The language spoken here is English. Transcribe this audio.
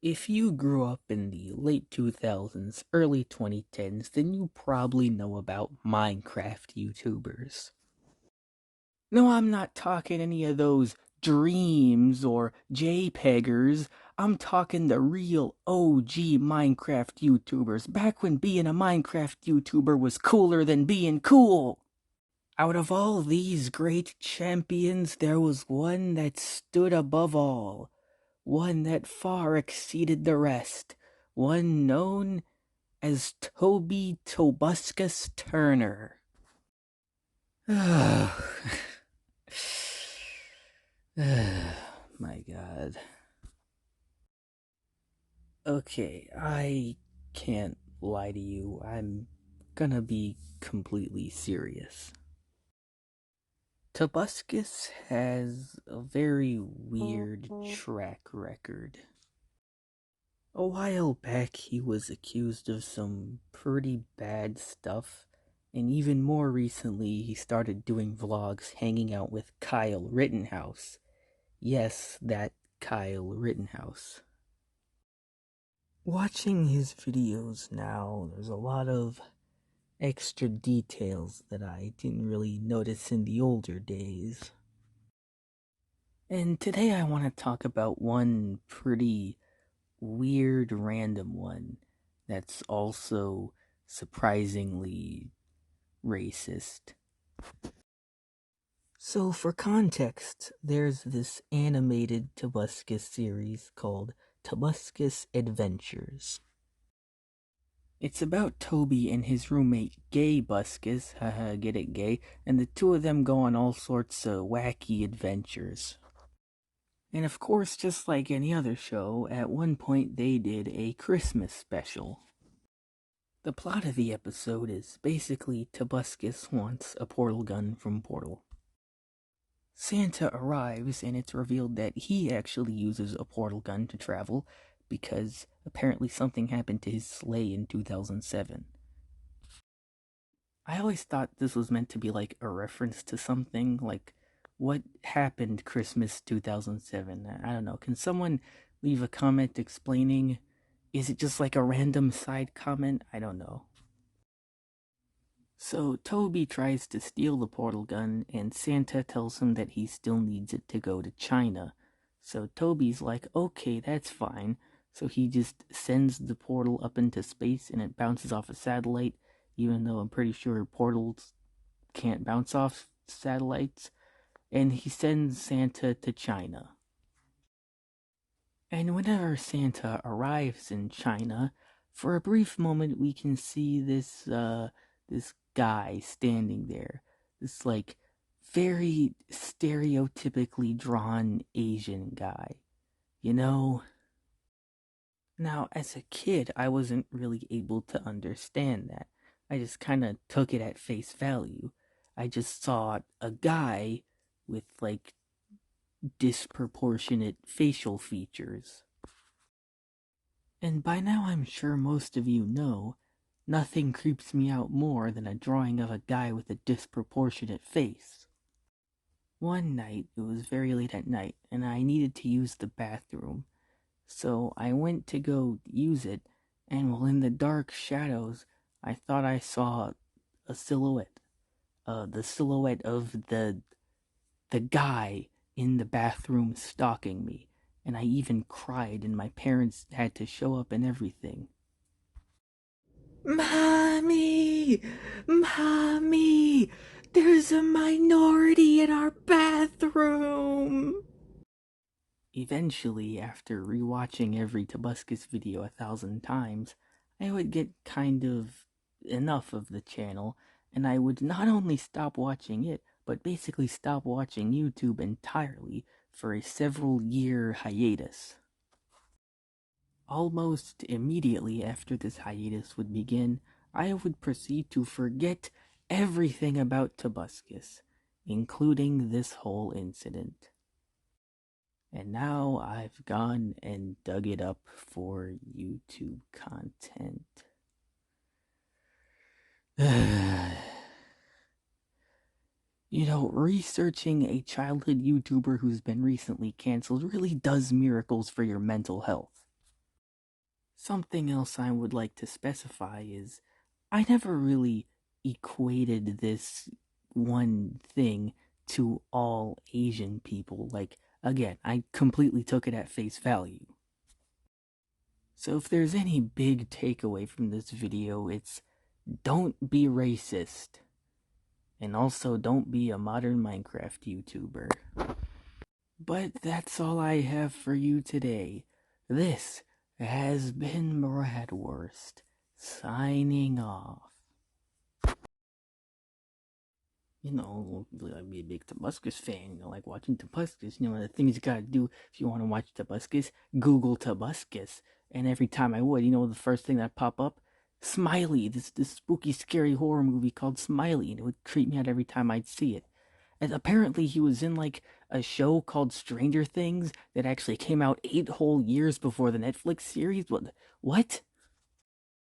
If you grew up in the late 2000s, early 2010s, then you probably know about Minecraft YouTubers. No, I'm not talking any of those dreams or JPEGers. I'm talking the real OG Minecraft YouTubers, back when being a Minecraft YouTuber was cooler than being cool. Out of all these great champions, there was one that stood above all. One that far exceeded the rest, one known as Toby Tobuscus Turner. My god. Okay, I can't lie to you. I'm gonna be completely serious. Tobuscus has a very weird track record. A while back, he was accused of some pretty bad stuff, and even more recently, he started doing vlogs hanging out with Kyle Rittenhouse. Yes, that Kyle Rittenhouse. Watching his videos now, there's a lot of extra details that I didn't really notice in the older days. And today I want to talk about one pretty weird random one that's also surprisingly racist. So, for context, there's this animated Tobuscus series called Tobuscus Adventures. It's about Toby and his roommate Gay Buscus, haha, get it, gay, and the two of them go on all sorts of wacky adventures. And of course, just like any other show, at one point they did a Christmas special. The plot of the episode is basically Tobuscus wants a portal gun from Portal. Santa arrives and it's revealed that he actually uses a portal gun to travel because apparently something happened to his sleigh in 2007. I always thought this was meant to be like a reference to something, like what happened Christmas 2007. I don't know. Can someone leave a comment explaining? Is it just like a random side comment? I don't know. So Toby tries to steal the portal gun, and Santa tells him that he still needs it to go to China. So Toby's like, okay, that's fine. So he just sends the portal up into space, and it bounces off a satellite, even though I'm pretty sure portals can't bounce off satellites. And he sends Santa to China. And whenever Santa arrives in China, for a brief moment we can see this guy standing there. This like very stereotypically drawn Asian guy. You know? Now, as a kid, I wasn't really able to understand that. I just kind of took it at face value. I just saw a guy with like disproportionate facial features. And by now I'm sure most of you know, nothing creeps me out more than a drawing of a guy with a disproportionate face. One night, it was very late at night, and I needed to use the bathroom. So I went to go use it, and while in the dark shadows, I thought I saw a silhouette. The silhouette of the guy in the bathroom stalking me. And I even cried, and my parents had to show up and everything. Mommy! Mommy! There's a minority in our bathroom! Eventually, after rewatching every Tobuscus video 1,000 times, I would get kind of enough of the channel, and I would not only stop watching it, but basically stop watching YouTube entirely for a several-year hiatus. Almost immediately after this hiatus would begin, I would proceed to forget everything about Tobuscus, including this whole incident. And now I've gone and dug it up for YouTube content. You know, researching a childhood YouTuber who's been recently canceled really does miracles for your mental health. Something else I would like to specify is I never really equated this one thing to all Asian people. Like, again, I completely took it at face value. So if there's any big takeaway from this video, it's don't be racist. And also don't be a modern Minecraft YouTuber. But that's all I have for you today. This has been Bradworst, signing off. I'd be a big Tobuscus fan, like watching Tobuscus. The things you gotta do if you want to watch Tobuscus, Google Tobuscus. And every time I would, the first thing that pop up? Smiley, this spooky, scary horror movie called Smiley, and it would creep me out every time I'd see it. And apparently he was in like a show called Stranger Things that actually came out 8 whole years before the Netflix series. What?